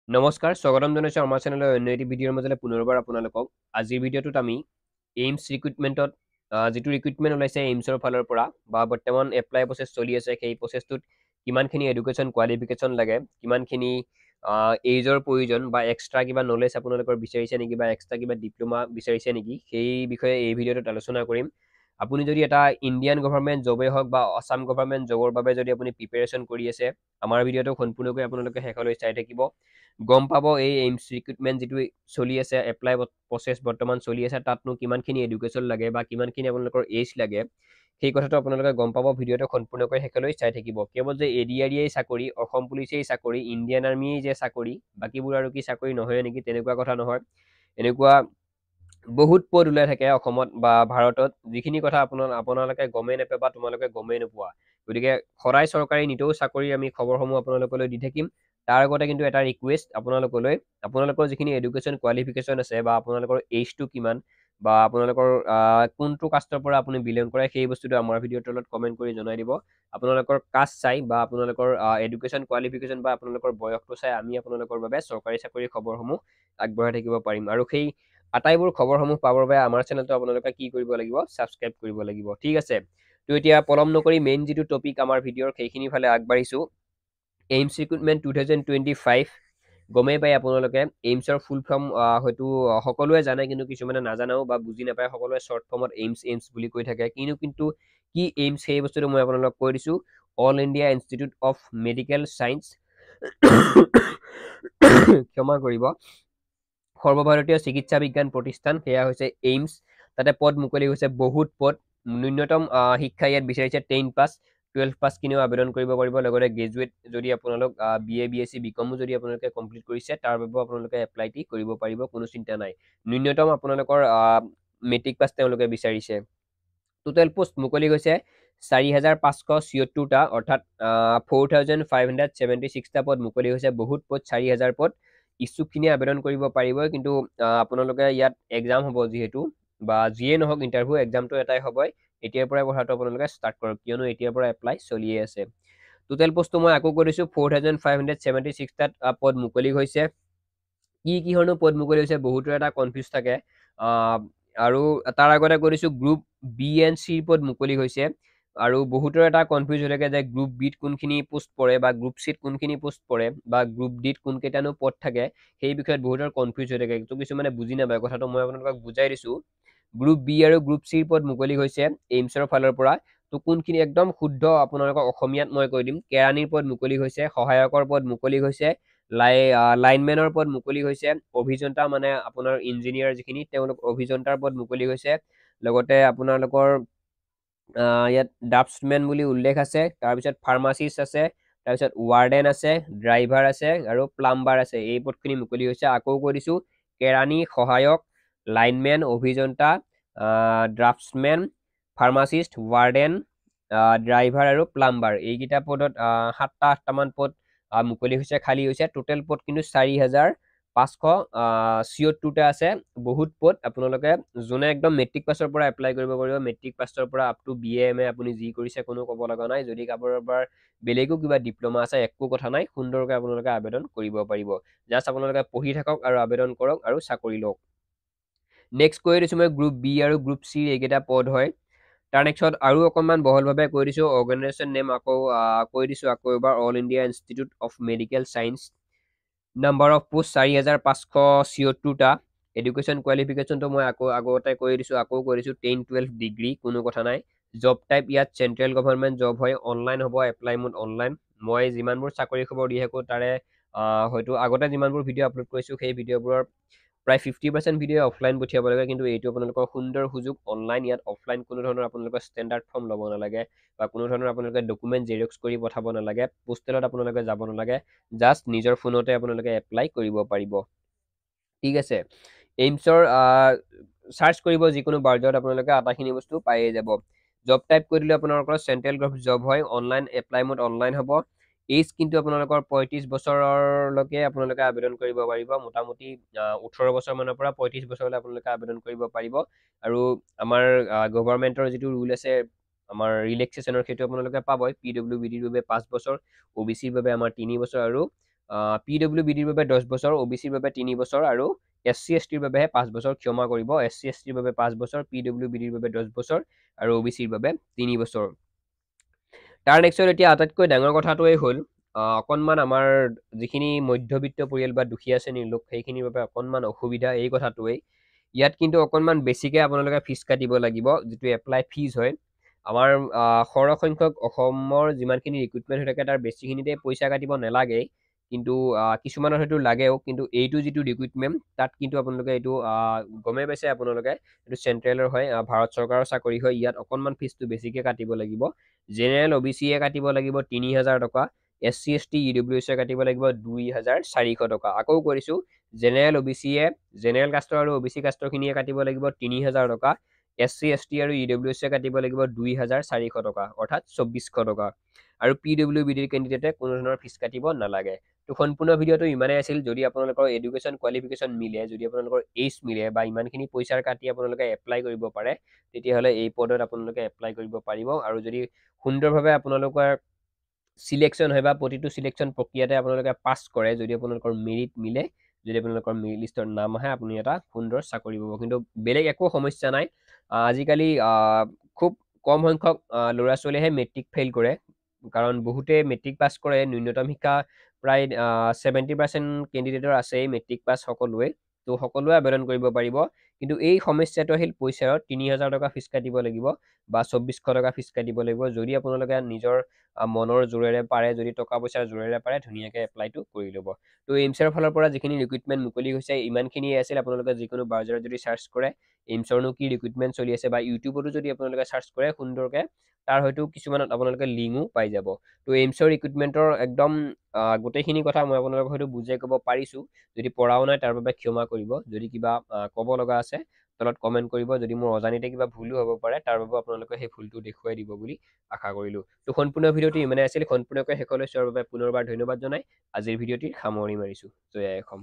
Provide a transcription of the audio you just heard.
নমস্কাৰ স্বাগতম জনাইছো আমাৰ চেনেলৰ অন্য এটি ভিডিঅ'ৰ মাজলৈ পুনৰবাৰ আপোনালোকক আজিৰ ভিডিঅ'টোত আমি এইমছ ৰিক্ৰুটমেণ্টত যিটো ৰিক্ৰুটমেণ্ট ওলাইছে এইমছৰ ফালৰ পৰা বা বৰ্তমান এপ্লাই প্ৰচেছ চলি আছে সেই প্ৰচেছটোত কিমানখিনি এডুকেশ্যন কোৱালিফিকেশ্যন লাগে কিমানখিনি এইজৰ প্ৰয়োজন বা এক্সট্ৰা কিবা নলেজ আপোনালোকৰ বিচাৰিছে নেকি বা এক্সট্ৰা কিবা ডিপ্ল'মা বিচাৰিছে নেকি সেই বিষয়ে এই ভিডিঅ'টোত আলোচনা কৰিম আপুনি যদি এটা ইণ্ডিয়ান গভৰ্ণমেণ্ট জবেই হওক বা আছাম গভৰ্ণমেণ্ট জবৰ বাবে যদি আপুনি প্ৰিপেৰেশ্যন কৰি আছে আমাৰ ভিডিঅ'টো সম্পূৰ্ণকৈ আপোনালোকে শেষলৈ চাই থাকিব গম পাব এই এইমছ ৰিক্ৰুটমেণ্ট যিটো চলি আছে এপ্লাই প্ৰচেছ বৰ্তমান চলি আছে তাতনো কিমানখিনি এডুকেশ্যন লাগে বা কিমানখিনি আপোনালোকৰ এইজ লাগে সেই কথাটো আপোনালোকে গম পাব ভিডিঅ'টো সম্পূৰ্ণকৈ শেষলৈ চাই থাকিব কেৱল যে এডিআৰইয়ে চাকৰি অসম পুলিচেই চাকৰি ইণ্ডিয়ান আৰ্মিয়ে যে চাকৰি বাকীবোৰ আৰু কি চাকৰি নহয় নেকি তেনেকুৱা কথা নহয় এনেকুৱা বহুত পদ ওলাই থাকে অসমত বা ভাৰতত যিখিনি কথা আপোনালোকে গমেই নাপায় বা তোমালোকে গমেই নোপোৱা গতিকে সদায় চৰকাৰী নিতৌ চাকৰিৰ আমি খবৰসমূহ আপোনালোকলৈ দি থাকিম তাৰ আগতে কিন্তু এটা ৰিকুৱেষ্ট আপোনালোকলৈ আপোনালোকৰ যিখিনি এডুকেশ্যন কোৱালিফিকেশ্যন আছে বা আপোনালোকৰ এইজটো কিমান বা আপোনালোকৰ কোনটো কাষ্টৰ পৰা আপুনি বিলং কৰে সেই বস্তুটো আমাৰ ভিডিঅ'ৰ তলত কমেণ্ট কৰি জনাই দিব আপোনালোকৰ কাষ্ট চাই বা আপোনালোকৰ এডুকেশ্যন কোৱালিফিকেশ্যন বা আপোনালোকৰ বয়সটো চাই আমি আপোনালোকৰ বাবে চৰকাৰী চাকৰিৰ খবৰসমূহ আগবঢ়াই থাকিব পাৰিম আৰু সেই আটাইবোৰ খবৰসমূহ পাবৰ বাবে আমাৰ চেনেলটো আপোনালোকে কি কৰিব লাগিব ছাবস্ক্ৰাইব কৰিব লাগিব ঠিক আছে তো এতিয়া পলম নকৰি মেইন যিটো টপিক আমাৰ ভিডিঅ'ৰ সেইখিনি ফালে আগবাঢ়িছো এইমছ ৰিক্ৰুটমেণ্ট 2025 গমেই পাই আপোনালোকে এইমছৰ ফুল ফৰ্ম হয়তো সকলোৱে জানে কিন্তু কিছুমানে নাজানেও বা বুজি নাপায় সকলোৱে শ্বৰ্ট ফৰ্মত এইমছ বুলি কৈ থাকে কিন্তু কি এইমছ সেই বস্তুটো মই আপোনালোকক কৈ দিছোঁ all India institute of medical science ক্ষমা কৰিব সৰ্বভাৰতীয় চিকিৎসা বিজ্ঞান প্ৰতিষ্ঠান সেয়া হৈছে এইমছ তাতে পদ মুকলি হৈছে বহুত পদ ন্যূনতম শিক্ষা ইয়াত বিচাৰিছে 10 পাছ 12 পাছ কিনিও আবেদন কৰিব পাৰিব লগতে গ্ৰেজুৱেট যদি আপোনালোক BA BSc বিকমো যদি আপোনালোকে কমপ্লিট কৰিছে তাৰ বাবেও আপোনালোকে এপ্লাইটি কৰিব পাৰিব কোনো চিন্তা নাই ন্যূনতম আপোনালোকৰ মেট্ৰিক পাছ তেওঁলোকে বিচাৰিছে টোটেল পোষ্ট মুকলি হৈছে 4,576টা অৰ্থাৎ 4,576টা পদ মুকলি হৈছে বহুত পদ 4,000 পদ ইচ্ছুকখিনিয়ে আবেদন কৰিব পাৰিব কিন্তু আপোনালোকে ইয়াত এক্সাম হ'ব যিহেতু বা যিয়ে নহওক ইণ্টাৰভিউ এক্সামটো এটাই হ'বই এতিয়াৰ পৰাই কথাটো আপোনালোকে ষ্টাৰ্ট কৰক কিয়নো এতিয়াৰ পৰা এপ্লাই চলিয়ে আছে টোটেল পোষ্টটো মই আকৌ কৈ দিছোঁ 4,576টাত পদ মুকলি হৈছে কি কিহৰনো পদ মুকলি হৈছে বহুতৰ এটা কনফিউজ থাকে আৰু তাৰ আগতে কৈ দিছোঁ গ্ৰুপ বি এণ্ড চিৰ পদ মুকলি হৈছে আৰু বহুতৰ এটা কনফিউজ হৈ থাকে যে গ্ৰুপ বিত কোনখিনি পোষ্ট পৰে বা গ্ৰুপ চিত কোনখিনি পোষ্ট পৰে বা গ্ৰুপ ডিত কোনকেইটানো পদ থাকে সেই বিষয়ত বহুতৰ কনফিউজ হৈ থাকে তো কিছুমানে বুজি নাপায় কথাটো মই আপোনালোকক বুজাই দিছোঁ গ্ৰুপ বি আৰু গ্ৰুপ চিৰ পদ মুকলি হৈছে এইমছৰ ফালৰ পৰা তো কোনখিনি একদম শুদ্ধ আপোনালোকক অসমীয়াত মই কৈ দিম কেৰাণীৰ পদ মুকলি হৈছে সহায়কৰ পদ মুকলি হৈছে লাইনমেনৰ পদ মুকলি হৈছে অভিযন্তা মানে আপোনাৰ ইঞ্জিনিয়াৰ যিখিনি তেওঁলোক অভিযন্তাৰ পদ মুকলি হৈছে লগতে আপোনালোকৰ ইয়াত ড্ৰাফ্টছমেন বুলি উল্লেখ আছে তাৰপিছত ফাৰ্মাচিষ্ট আছে তাৰপিছত ৱাৰ্ডেন আছে ড্ৰাইভাৰ আছে আৰু প্লাম্বাৰ আছে এই পদখিনি মুকলি হৈছে আকৌ কৈ দিছোঁ কেৰাণী সহায়ক লাইনমেন অভিযন্তা ড্ৰাফ্টছমেন ফাৰ্মাচিষ্ট ৱাৰ্ডেন ড্ৰাইভাৰ আৰু প্লাম্বাৰ এইকেইটা পদত 7-8টামান পদ মুকলি হৈছে খালী হৈছে টোটেল পদ কিন্তু 4,576টা আছে বহুত পদ আপোনালোকে যোনে একদম মেট্ৰিক পাছৰ পৰা এপ্লাই কৰিব পাৰিব মেট্ৰিক পাছৰ পৰা আপ টু BA MA আপুনি যি কৰিছে কোনো ক'ব লগা নাই যদি কাৰোবাৰ বেলেগো কিবা ডিপ্ল'মা আছে একো কথা নাই সুন্দৰকৈ আপোনালোকে আবেদন কৰিব পাৰিব জাষ্ট আপোনালোকে পঢ়ি থাকক আৰু আবেদন কৰক আৰু চাকৰি লওক নেক্সট কৈ দিছোঁ মই গ্ৰুপ বি আৰু গ্ৰুপ চি এইকেইটা পদ হয় তাৰ নেক্সট আৰু অকণমান বহলভাৱে কৈ দিছোঁ অৰ্গেনাইজেশ্যন নেম আকৌ কৈ দিছোঁ আকৌ এবাৰ all India institute of medical science number of post 4,576টা এডুকেশ্যন কোৱালিফিকেশ্যনটো মই আগতে কৈ দিছোঁ আকৌ কৈ দিছোঁ 10-12 ডিগ্ৰী কোনো কথা নাই জব টাইপ ইয়াত চেণ্ট্ৰেল গভৰ্ণমেণ্ট জব হয় অনলাইন হ'ব এপ্লাই মোড অনলাইন মই যিমানবোৰ চাকৰি খবৰ দি থাকোঁ তাৰে হয়তো আগতে যিমানবোৰ ভিডিঅ' আপলোড কৰিছোঁ সেই ভিডিঅ'বোৰৰ প্ৰায় 50% ভিডিঅ' অফলাইন পঠিয়াব লাগে কিন্তু এইটো আপোনালোকৰ সুন্দৰ সুযোগ অনলাইন ইয়াত অফলাইন কোনো ধৰণৰ আপোনালোকৰ ষ্টেণ্ডাৰ্ড ফৰ্ম ল'ব নালাগে বা কোনো ধৰণৰ আপোনালোকে ডকুমেণ্ট জেৰক্স কৰি পঠাব নালাগে পোষ্টেলত আপোনালোকে যাব নালাগে জাষ্ট নিজৰ ফোনতে আপোনালোকে এপ্লাই কৰিব পাৰিব ঠিক আছে এইমছৰ চাৰ্চ কৰিব যিকোনো ব্ৰাউজাৰত আপোনালোকে আটাইখিনি বস্তু পায়ে যাব জব টাইপ কৰি দিলে আপোনালোকৰ চেণ্ট্ৰেল গভৰ্ণমেণ্ট জব হয় অনলাইন এপ্লাই মোড অনলাইন হ'ব এইজ কিন্তু আপোনালোকৰ 35 বছৰলৈকে আপোনালোকে আবেদন কৰিব পাৰিব মোটামুটি 18 বছৰমানৰ পৰা 35 বছৰলৈ আপোনালোকে আবেদন কৰিব পাৰিব আৰু আমাৰ গভৰ্ণমেণ্টৰ যিটো ৰুল আছে আমাৰ ৰিলেক্সেশ্যনৰ সেইটো আপোনালোকে পাবই PWBDৰ বাবে 5 বছৰ OBCৰ বাবে আমাৰ 3 বছৰ আৰু PWBDৰ বাবে 10 বছৰ, OBCৰ বাবে 3 বছৰ আৰু SC/STৰ বাবেহে 5 বছৰ। ক্ষমা কৰিব, SC/STৰ বাবে 5 বছৰ, PWBDৰ বাবে 10 বছৰ আৰু OBCৰ বাবে 3 বছৰ। তাৰ নেক্সট এতিয়া আটাইতকৈ ডাঙৰ কথাটোৱেই হ'ল অকণমান আমাৰ যিখিনি মধ্যবিত্ত পৰিয়াল বা দুখীয়া শ্ৰেণীৰ লোক সেইখিনিৰ বাবে অকণমান অসুবিধা এই কথাটোৱেই। ইয়াত কিন্তু অকণমান বেছিকৈ আপোনালোকে ফিজ কাটিব লাগিব, যিটো এপ্লাই ফিজ হয়। আমাৰ সৰহসংখ্যক অসমৰ যিমানখিনি ৰিক্ৰুটমেণ্ট হৈ থাকে তাৰ বেছিখিনিতে পইচা কাটিব নালাগে, কিন্তু কিছুমানৰ হয়তো লাগেও। কিন্তু এইটো যিটো ৰিক্ৰুটমেণ্ট তাত কিন্তু আপোনালোকে এইটো গমেই পাইছে আপোনালোকে, এইটো চেণ্ট্ৰেলৰ হয়, ভাৰত চৰকাৰৰ চাকৰি হয়। ইয়াত অকণমান ফিজটো বেছিকৈ কাটিব লাগিব। জেনেৰেল OBCয়ে কাটিব লাগিব 3000 টকা, SC/ST EWSয়ে কাটিব লাগিব 2400 টকা। আকৌ কৰিছোঁ, জেনেৰেল OBCয়ে, জেনেৰেল কাষ্টৰ আৰু OBC কাষ্টৰখিনিয়ে কাটিব লাগিব 3000 টকা, SC/ST আৰু EWSয়ে কাটিব লাগিব 2400 টকা, অৰ্থাৎ 2400 টকা। আৰু PWBDৰ কেণ্ডিডেটে কোনো ধৰণৰ ফিজ কাটিব নালাগে। তো সম্পূৰ্ণ ভিডিঅ'টো ইমানেই আছিল। যদি আপোনালোকৰ এডুকেশ্যন কোৱালিফিকেশ্যন মিলে, যদি আপোনালোকৰ এইজ মিলে বা ইমানখিনি পইচাৰ কাটি আপোনালোকে এপ্লাই কৰিব পাৰে, তেতিয়াহ'লে এই পদত আপোনালোকে এপ্লাই কৰিব পাৰিব। আৰু যদি সুন্দৰভাৱে আপোনালোকৰ চিলেকশ্যন হয় বা প্ৰতিটো চিলেকশ্যন প্ৰক্ৰিয়াতে আপোনালোকে পাছ কৰে, যদি আপোনালোকৰ মেৰিট মিলে, যদি আপোনালোকৰ মেৰিট লিষ্টৰ নাম আহে, আপুনি এটা সুন্দৰ চাকৰি পাব। কিন্তু বেলেগ একো সমস্যা নাই। আজিকালি খুব কম সংখ্যক ল'ৰা ছোৱালীয়েহে মেট্ৰিক ফেইল কৰে, কাৰণ বহুতে মেট্ৰিক পাছ কৰে। ন্যূনতম শিক্ষা প্ৰায় 70% কেণ্ডিডেটৰ আছেই মেট্ৰিক পাছ সকলোৱে। তো সকলোৱে আবেদন কৰিব পাৰিব। কিন্তু এই সমস্যাটো আহিল পইচাৰ। 3000 টকা ফিজ কাটিব লাগিব বা 2400 টকা ফিজ কাটিব লাগিব। যদি আপোনালোকে নিজৰ মনৰ জোৰেৰে পাৰে, যদি টকা পইচাৰ জোৰেৰে পাৰে, ধুনীয়াকৈ এপ্লাইটো কৰি ল'ব। তো এইমছৰ ফালৰ পৰা যিখিনি ৰিক্ৰুটমেণ্ট মুকলি হৈছে ইমানখিনিয়ে আছিল। আপোনালোকে যিকোনো ব্ৰাউজাৰত যদি চাৰ্চ কৰে এইমছৰনো কি ৰিক্ৰুটমেণ্ট চলি আছে, বা ইউটিউবতো যদি আপোনালোকে চাৰ্চ কৰে সুন্দৰকৈ, তাৰ হয়তো কিছুমানত আপোনালোকে লিংকো পাই যাব। তো এইমছৰ ৰিক্ৰুটমেণ্টৰ একদম গোটেইখিনি কথা মই আপোনালোকক হয়তো বুজাই ক'ব পাৰিছোঁ। যদি পঢ়াও নাই তাৰ বাবে ক্ষমা কৰিব। যদি কিবা ক'ব লগা আছে তলত কমেণ্ট কৰিব। যদি মোৰ অজানিতে কিবা ভুলো হ'ব পাৰে, তাৰ বাবে আপোনালোকে সেই ভুলটো দেখুৱাই দিব বুলি আশা কৰিলোঁ। তো সম্পূৰ্ণ ভিডিঅ'টো ইমানেই আছিল। সম্পূৰ্ণকৈ শেষলৈ চোৱাৰ বাবে পুনৰবাৰ ধন্যবাদ জনাই আজিৰ ভিডিঅ'টিৰ সামৰণি মাৰিছোঁ। জয় আই অসম।